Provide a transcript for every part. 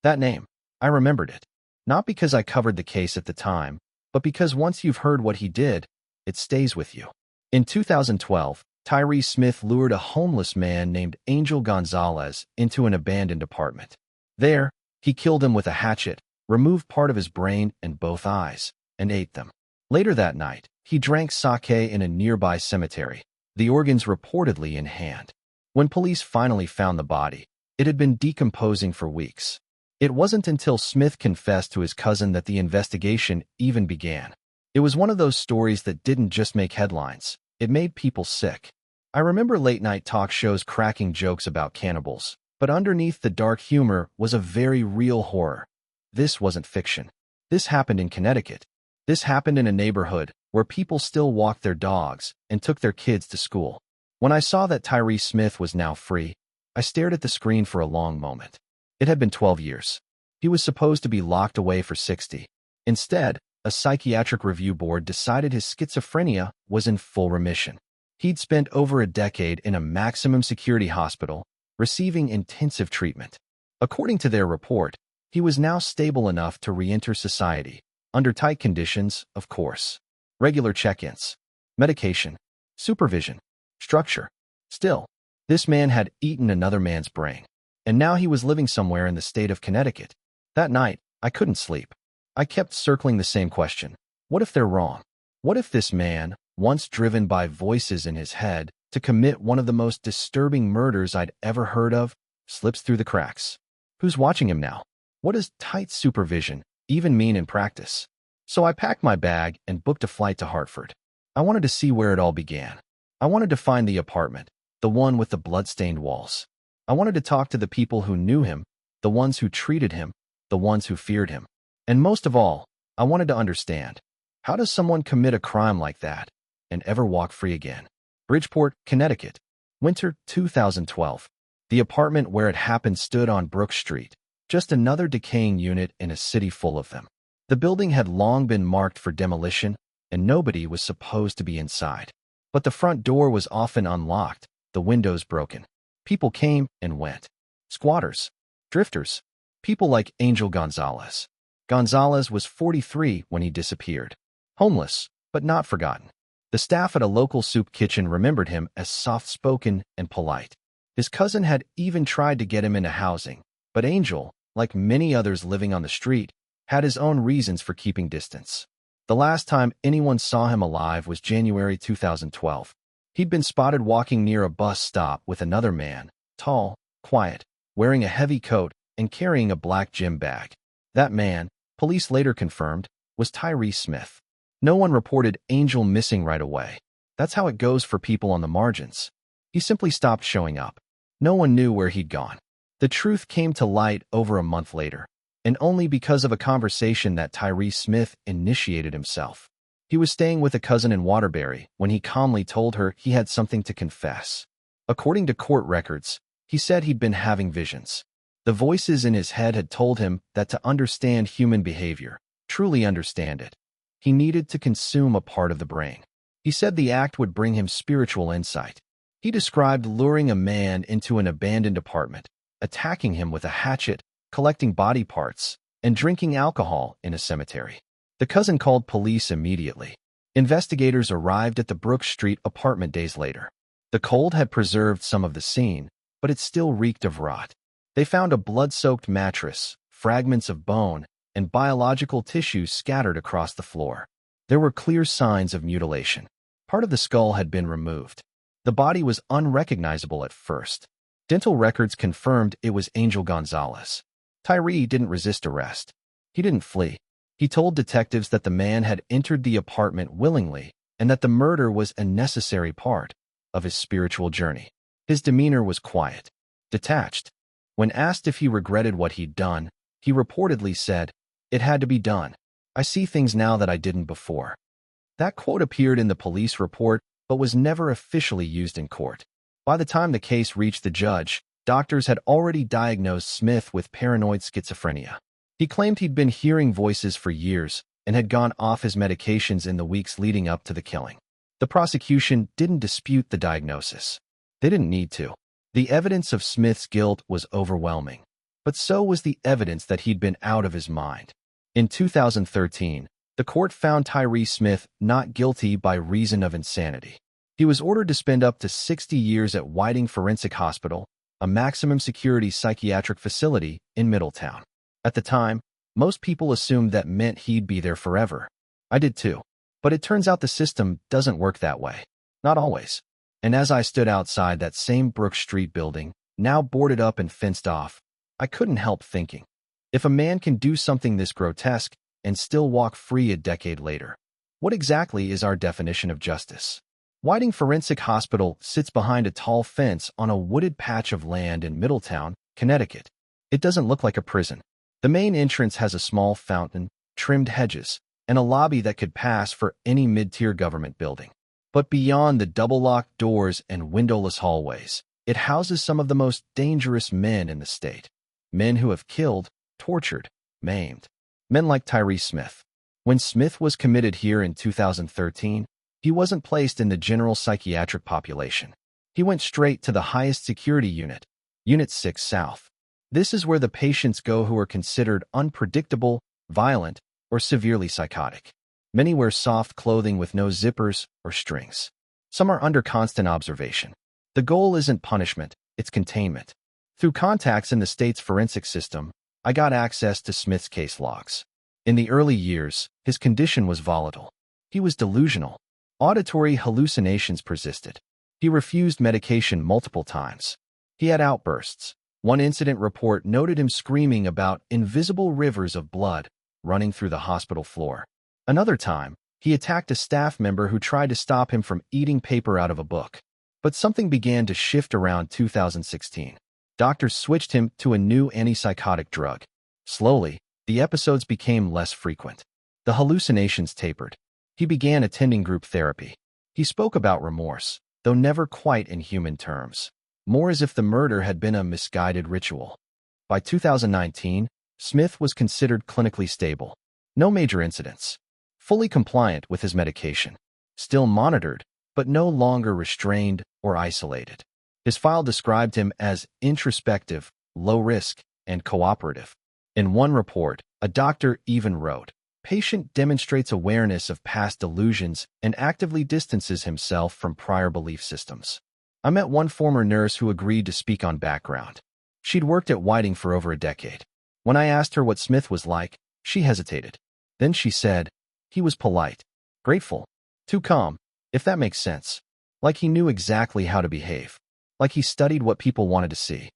That name. I remembered it. Not because I covered the case at the time, but because once you've heard what he did, it stays with you. In 2012, Tyree Smith lured a homeless man named Angel Gonzalez into an abandoned apartment. There, he killed him with a hatchet, removed part of his brain and both eyes, and ate them. Later that night, he drank sake in a nearby cemetery, the organs reportedly in hand. When police finally found the body, it had been decomposing for weeks. It wasn't until Smith confessed to his cousin that the investigation even began. It was one of those stories that didn't just make headlines, it made people sick. I remember late-night talk shows cracking jokes about cannibals, but underneath the dark humor was a very real horror. This wasn't fiction. This happened in Connecticut. This happened in a neighborhood where people still walked their dogs and took their kids to school. When I saw that Tyree Smith was now free, I stared at the screen for a long moment. It had been 12 years. He was supposed to be locked away for 60. Instead, a psychiatric review board decided his schizophrenia was in full remission. He'd spent over a decade in a maximum security hospital, receiving intensive treatment. According to their report, he was now stable enough to re-enter society, under tight conditions, of course. Regular check-ins, medication, supervision, structure. Still, this man had eaten another man's brain, and now he was living somewhere in the state of Connecticut. That night, I couldn't sleep. I kept circling the same question. What if they're wrong? What if this man, once driven by voices in his head to commit one of the most disturbing murders I'd ever heard of, slips through the cracks? Who's watching him now? What does tight supervision even mean in practice? So I packed my bag and booked a flight to Hartford. I wanted to see where it all began. I wanted to find the apartment, the one with the blood-stained walls. I wanted to talk to the people who knew him, the ones who treated him, the ones who feared him. And most of all, I wanted to understand, how does someone commit a crime like that and ever walk free again? Bridgeport, Connecticut, winter 2012. The apartment where it happened stood on Brook Street, just another decaying unit in a city full of them. The building had long been marked for demolition, and nobody was supposed to be inside. But the front door was often unlocked, the windows broken. People came and went. Squatters, drifters, people like Angel Gonzalez. Gonzalez was 43 when he disappeared. Homeless, but not forgotten. The staff at a local soup kitchen remembered him as soft-spoken and polite. His cousin had even tried to get him into housing, but Angel, like many others living on the street, had his own reasons for keeping distance. The last time anyone saw him alive was January 2012. He'd been spotted walking near a bus stop with another man, tall, quiet, wearing a heavy coat and carrying a black gym bag. That man, police later confirmed, was Tyree Smith. No one reported Angel missing right away. That's how it goes for people on the margins. He simply stopped showing up. No one knew where he'd gone. The truth came to light over a month later, and only because of a conversation that Tyree Smith initiated himself. He was staying with a cousin in Waterbury when he calmly told her he had something to confess. According to court records, he said he'd been having visions. The voices in his head had told him that to understand human behavior, truly understand it, he needed to consume a part of the brain. He said the act would bring him spiritual insight. He described luring a man into an abandoned apartment, attacking him with a hatchet, collecting body parts, and drinking alcohol in a cemetery. The cousin called police immediately. Investigators arrived at the Brook Street apartment days later. The cold had preserved some of the scene, but it still reeked of rot. They found a blood-soaked mattress, fragments of bone, and biological tissues scattered across the floor. There were clear signs of mutilation. Part of the skull had been removed. The body was unrecognizable at first. Dental records confirmed it was Angel Gonzalez. Tyree didn't resist arrest. He didn't flee. He told detectives that the man had entered the apartment willingly and that the murder was a necessary part of his spiritual journey. His demeanor was quiet, detached. When asked if he regretted what he'd done, he reportedly said, "It had to be done. I see things now that I didn't before." That quote appeared in the police report but was never officially used in court. By the time the case reached the judge, doctors had already diagnosed Smith with paranoid schizophrenia. He claimed he'd been hearing voices for years and had gone off his medications in the weeks leading up to the killing. The prosecution didn't dispute the diagnosis. They didn't need to. The evidence of Smith's guilt was overwhelming. but so was the evidence that he'd been out of his mind. In 2013, the court found Tyree Smith not guilty by reason of insanity. He was ordered to spend up to 60 years at Whiting Forensic Hospital, a maximum security psychiatric facility in Middletown. At the time, most people assumed that meant he'd be there forever. I did too. But it turns out the system doesn't work that way. Not always. And as I stood outside that same Brook Street building, now boarded up and fenced off, I couldn't help thinking, if a man can do something this grotesque and still walk free a decade later, what exactly is our definition of justice? Whiting Forensic Hospital sits behind a tall fence on a wooded patch of land in Middletown, Connecticut. It doesn't look like a prison. The main entrance has a small fountain, trimmed hedges, and a lobby that could pass for any mid-tier government building. But beyond the double-locked doors and windowless hallways, it houses some of the most dangerous men in the state. Men who have killed, tortured, maimed. Men like Tyree Smith. When Smith was committed here in 2013, he wasn't placed in the general psychiatric population. He went straight to the highest security unit, Unit 6 South. This is where the patients go who are considered unpredictable, violent, or severely psychotic. Many wear soft clothing with no zippers or strings. Some are under constant observation. The goal isn't punishment, it's containment. Through contacts in the state's forensic system, I got access to Smith's case logs. In the early years, his condition was volatile. He was delusional. Auditory hallucinations persisted. He refused medication multiple times. He had outbursts. One incident report noted him screaming about invisible rivers of blood running through the hospital floor. Another time, he attacked a staff member who tried to stop him from eating paper out of a book. But something began to shift around 2016. Doctors switched him to a new antipsychotic drug. Slowly, the episodes became less frequent. The hallucinations tapered. He began attending group therapy. He spoke about remorse, though never quite in human terms. More as if the murder had been a misguided ritual. By 2019, Smith was considered clinically stable. No major incidents. Fully compliant with his medication. Still monitored, but no longer restrained or isolated. His file described him as introspective, low risk, and cooperative. In one report, a doctor even wrote, "Patient demonstrates awareness of past delusions and actively distances himself from prior belief systems." I met one former nurse who agreed to speak on background. She'd worked at Whiting for over a decade. When I asked her what Smith was like, she hesitated. Then she said, "He was polite, grateful, too calm, if that makes sense. Like he knew exactly how to behave. Like he studied what people wanted to see."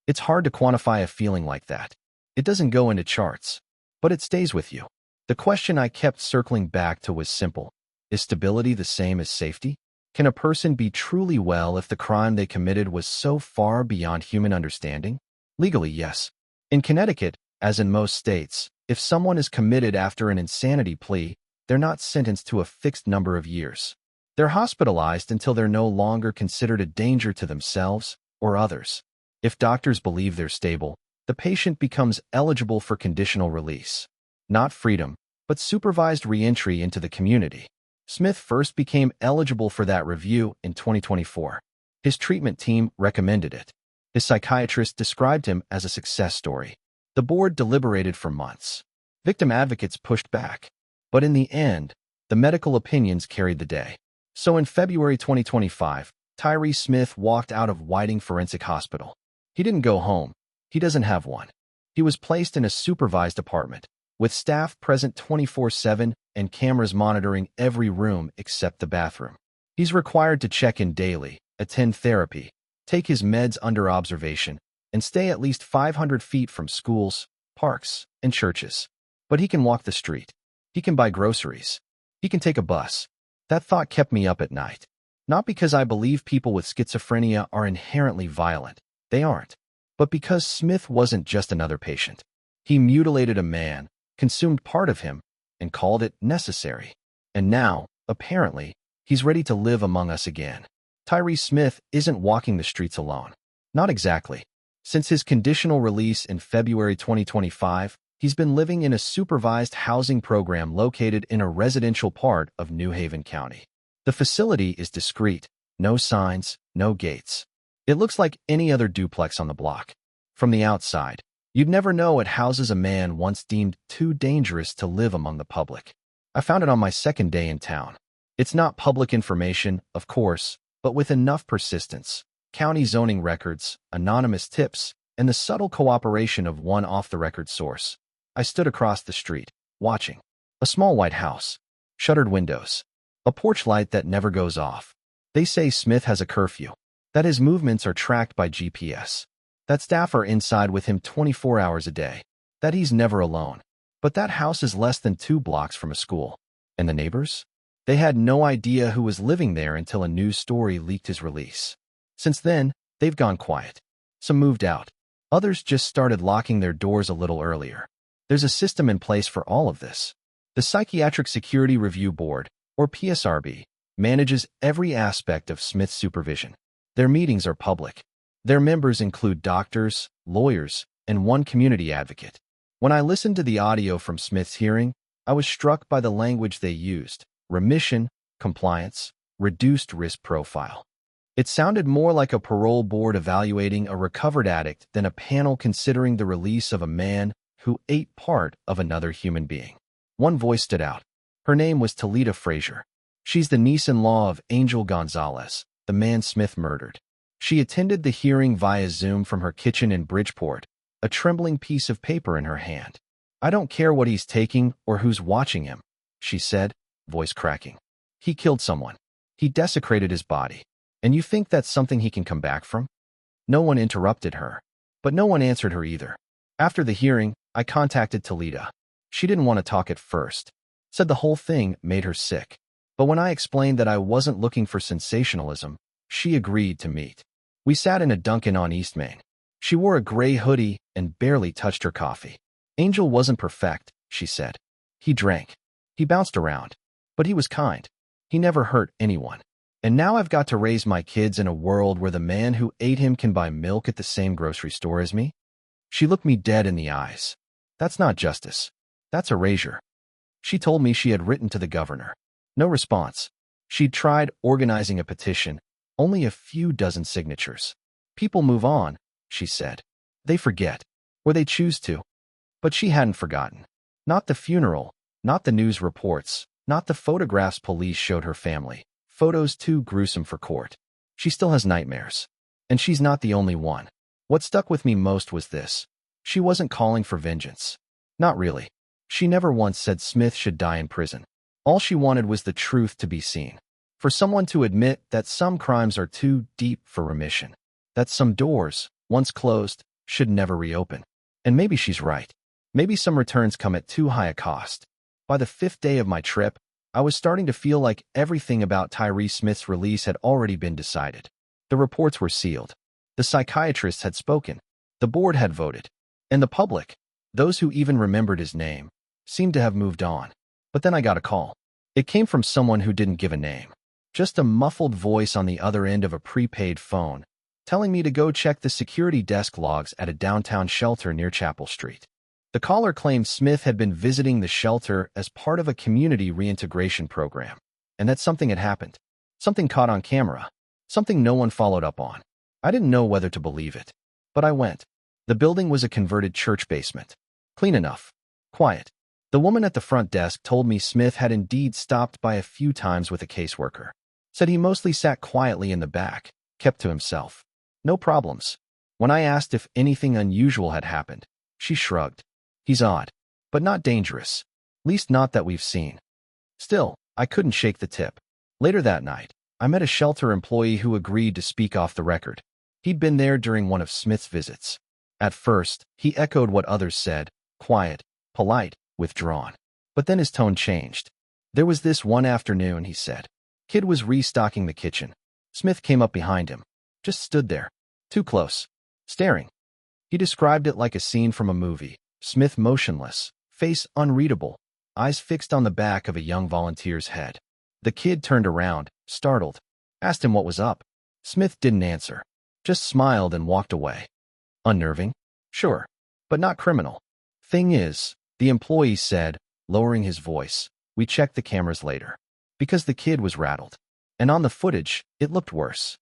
It's hard to quantify a feeling like that. It doesn't go into charts, but it stays with you. The question I kept circling back to was simple. Is stability the same as safety? Can a person be truly well if the crime they committed was so far beyond human understanding? Legally, yes. In Connecticut, as in most states, if someone is committed after an insanity plea, they're not sentenced to a fixed number of years. They're hospitalized until they're no longer considered a danger to themselves or others. If doctors believe they're stable, the patient becomes eligible for conditional release. Not freedom, but supervised re-entry into the community. Smith first became eligible for that review in 2024. His treatment team recommended it. His psychiatrist described him as a success story. The board deliberated for months. Victim advocates pushed back. But in the end, the medical opinions carried the day. So in February 2025, Tyree Smith walked out of Whiting Forensic Hospital. He didn't go home. He doesn't have one. He was placed in a supervised apartment, with staff present 24/7 and cameras monitoring every room except the bathroom. He's required to check in daily, attend therapy, take his meds under observation, and stay at least 500 feet from schools, parks, and churches. But he can walk the street. He can buy groceries. He can take a bus. That thought kept me up at night. Not because I believe people with schizophrenia are inherently violent. They aren't. But because Smith wasn't just another patient. He mutilated a man, consumed part of him, and called it necessary. And now, apparently, he's ready to live among us again. Tyree Smith isn't walking the streets alone. Not exactly. Since his conditional release in February 2025, he's been living in a supervised housing program located in a residential part of New Haven County. The facility is discreet, no signs, no gates. It looks like any other duplex on the block. From the outside, You'd never know it houses a man once deemed too dangerous to live among the public. I found it on my second day in town. It's not public information, of course, but with enough persistence, county zoning records, anonymous tips, and the subtle cooperation of one off-the-record source. I stood across the street, watching. A small white house. Shuttered windows. A porch light that never goes off. They say Smith has a curfew. That his movements are tracked by GPS. That staff are inside with him 24 hours a day. That he's never alone. But that house is less than 2 blocks from a school. And the neighbors? They had no idea who was living there until a news story leaked his release. Since then, they've gone quiet. Some moved out. Others just started locking their doors a little earlier. There's a system in place for all of this. The Psychiatric Security Review Board, or PSRB, manages every aspect of Smith's supervision. Their meetings are public. Their members include doctors, lawyers, and one community advocate. When I listened to the audio from Smith's hearing, I was struck by the language they used: remission, compliance, reduced risk profile. It sounded more like a parole board evaluating a recovered addict than a panel considering the release of a man who ate part of another human being. One voice stood out. Her name was Talitha Frazier. She's the niece-in-law of Angel Gonzalez, the man Smith murdered. She attended the hearing via Zoom from her kitchen in Bridgeport, a trembling piece of paper in her hand. "I don't care what he's taking or who's watching him," she said, voice cracking. "He killed someone. He desecrated his body. And you think that's something he can come back from?" No one interrupted her, but no one answered her either. After the hearing, I contacted Talitha. She didn't want to talk at first, said the whole thing made her sick. But when I explained that I wasn't looking for sensationalism, she agreed to meet. We sat in a Dunkin' on East Main. She wore a gray hoodie and barely touched her coffee. "Angel wasn't perfect," she said. "He drank. He bounced around. But he was kind. He never hurt anyone. And now I've got to raise my kids in a world where the man who ate him can buy milk at the same grocery store as me?" She looked me dead in the eyes. "That's not justice. That's erasure." She told me she had written to the governor. No response. She'd tried organizing a petition. Only a few dozen signatures. "People move on," she said. "They forget. Or they choose to." But she hadn't forgotten. Not the funeral. Not the news reports. Not the photographs police showed her family. Photos too gruesome for court. She still has nightmares. And she's not the only one. What stuck with me most was this. She wasn't calling for vengeance. Not really. She never once said Smith should die in prison. All she wanted was the truth to be seen. For someone to admit that some crimes are too deep for remission. That some doors, once closed, should never reopen. And maybe she's right. Maybe some returns come at too high a cost. By the 5th day of my trip, I was starting to feel like everything about Tyree Smith's release had already been decided. The reports were sealed. The psychiatrists had spoken. The board had voted. And the public, those who even remembered his name, seemed to have moved on. But then I got a call. It came from someone who didn't give a name. Just a muffled voice on the other end of a prepaid phone, telling me to go check the security desk logs at a downtown shelter near Chapel Street. The caller claimed Smith had been visiting the shelter as part of a community reintegration program, and that something had happened. Something caught on camera. Something no one followed up on. I didn't know whether to believe it, but I went. The building was a converted church basement. Clean enough. Quiet. The woman at the front desk told me Smith had indeed stopped by a few times with a caseworker. Said he mostly sat quietly in the back, kept to himself. No problems. When I asked if anything unusual had happened, she shrugged. "He's odd, but not dangerous. Least not that we've seen." Still, I couldn't shake the tip. Later that night, I met a shelter employee who agreed to speak off the record. He'd been there during one of Smith's visits. At first, he echoed what others said, quiet, polite, withdrawn. But then his tone changed. "There was this one afternoon," he said. "Kid was restocking the kitchen. Smith came up behind him. Just stood there. Too close. Staring." He described it like a scene from a movie. Smith motionless, face unreadable, eyes fixed on the back of a young volunteer's head. The kid turned around, startled. Asked him what was up. Smith didn't answer. Just smiled and walked away. Unnerving? Sure. But not criminal. "Thing is," the employee said, lowering his voice, "we checked the cameras later. Because the kid was rattled. And on the footage, it looked worse."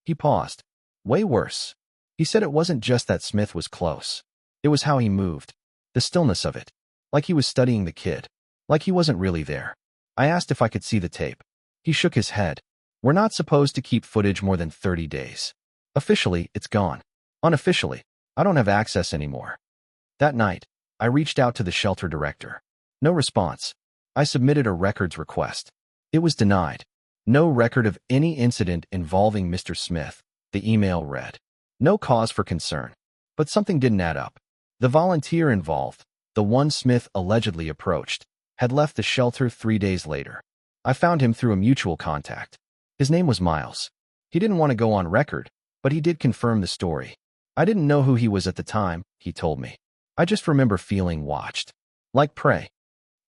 He paused. "Way worse." He said it wasn't just that Smith was close. It was how he moved. The stillness of it. Like he was studying the kid. Like he wasn't really there. I asked if I could see the tape. He shook his head. We're not supposed to keep footage more than 30 days. Officially, it's gone. Unofficially, I don't have access anymore. That night, I reached out to the shelter director. No response. I submitted a records request. It was denied. No record of any incident involving Mr. Smith, the email read. No cause for concern. But something didn't add up. The volunteer involved, the one Smith allegedly approached, had left the shelter 3 days later. I found him through a mutual contact. His name was Miles. He didn't want to go on record, but he did confirm the story. I didn't know who he was at the time, he told me. I just remember feeling watched. Like prey.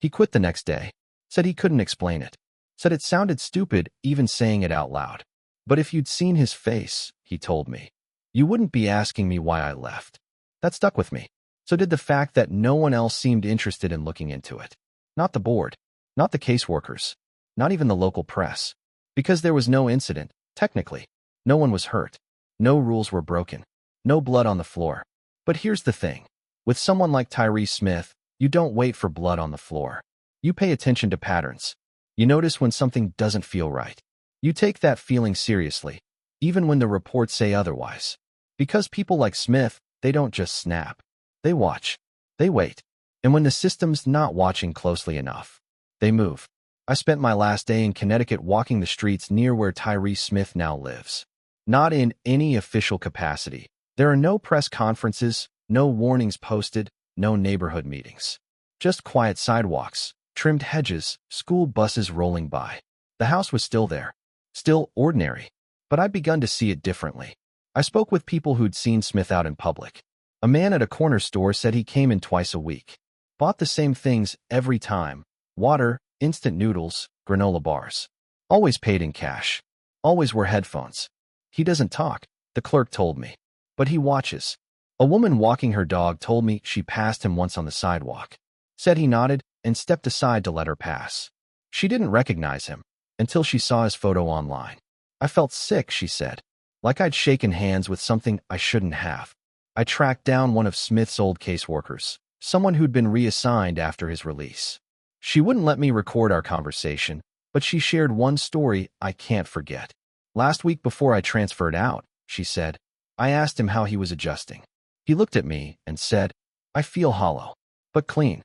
He quit the next day. Said he couldn't explain it. Said it sounded stupid even saying it out loud. But if you'd seen his face, he told me, you wouldn't be asking me why I left. That stuck with me. So did the fact that no one else seemed interested in looking into it. Not the board. Not the caseworkers. Not even the local press. Because there was no incident, technically. No one was hurt. No rules were broken. No blood on the floor. But here's the thing. With someone like Tyree Smith, you don't wait for blood on the floor. You pay attention to patterns. You notice when something doesn't feel right. You take that feeling seriously, even when the reports say otherwise. Because people like Smith, they don't just snap. They watch. They wait. And when the system's not watching closely enough, they move. I spent my last day in Connecticut walking the streets near where Tyree Smith now lives. Not in any official capacity. There are no press conferences, no warnings posted, no neighborhood meetings. Just quiet sidewalks, trimmed hedges, school buses rolling by. The house was still there. Still ordinary. But I'd begun to see it differently. I spoke with people who'd seen Smith out in public. A man at a corner store said he came in twice a week. Bought the same things every time. Water, instant noodles, granola bars. Always paid in cash. Always wore headphones. He doesn't talk, the clerk told me. But he watches. A woman walking her dog told me she passed him once on the sidewalk. Said he nodded and stepped aside to let her pass. She didn't recognize him until she saw his photo online. I felt sick, she said. Like I'd shaken hands with something I shouldn't have. I tracked down one of Smith's old caseworkers, someone who'd been reassigned after his release. She wouldn't let me record our conversation, but she shared one story I can't forget. Last week before I transferred out, she said, I asked him how he was adjusting. He looked at me and said, I feel hollow, but clean.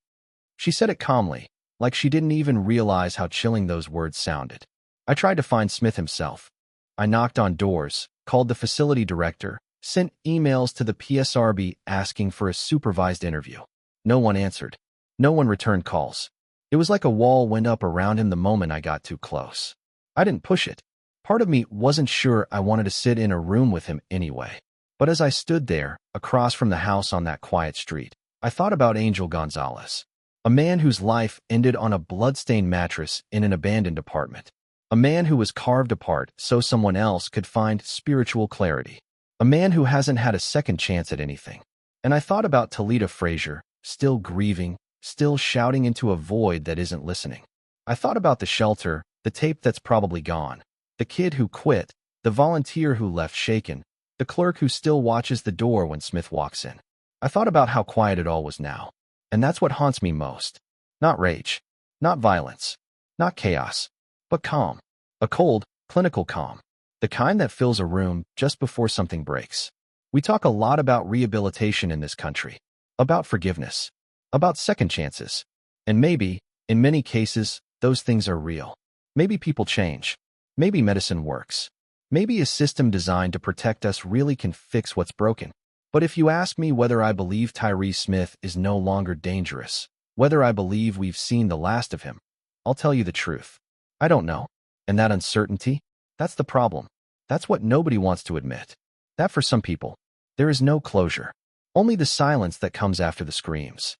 She said it calmly, like she didn't even realize how chilling those words sounded. I tried to find Smith himself. I knocked on doors, called the facility director, sent emails to the PSRB asking for a supervised interview. No one answered. No one returned calls. It was like a wall went up around him the moment I got too close. I didn't push it. Part of me wasn't sure I wanted to sit in a room with him anyway. But as I stood there, across from the house on that quiet street, I thought about Angel Gonzalez. A man whose life ended on a blood-stained mattress in an abandoned apartment. A man who was carved apart so someone else could find spiritual clarity. A man who hasn't had a second chance at anything. And I thought about Talitha Frazier, still grieving, still shouting into a void that isn't listening. I thought about the shelter, the tape that's probably gone, the kid who quit, the volunteer who left shaken, the clerk who still watches the door when Smith walks in. I thought about how quiet it all was now. And that's what haunts me most. Not rage. Not violence. Not chaos. But calm. A cold, clinical calm. The kind that fills a room just before something breaks. We talk a lot about rehabilitation in this country. About forgiveness. About second chances. And maybe, in many cases, those things are real. Maybe people change. Maybe medicine works. Maybe a system designed to protect us really can fix what's broken. But if you ask me whether I believe Tyree Smith is no longer dangerous, whether I believe we've seen the last of him, I'll tell you the truth. I don't know. And that uncertainty, that's the problem. That's what nobody wants to admit. That for some people, there is no closure. Only the silence that comes after the screams.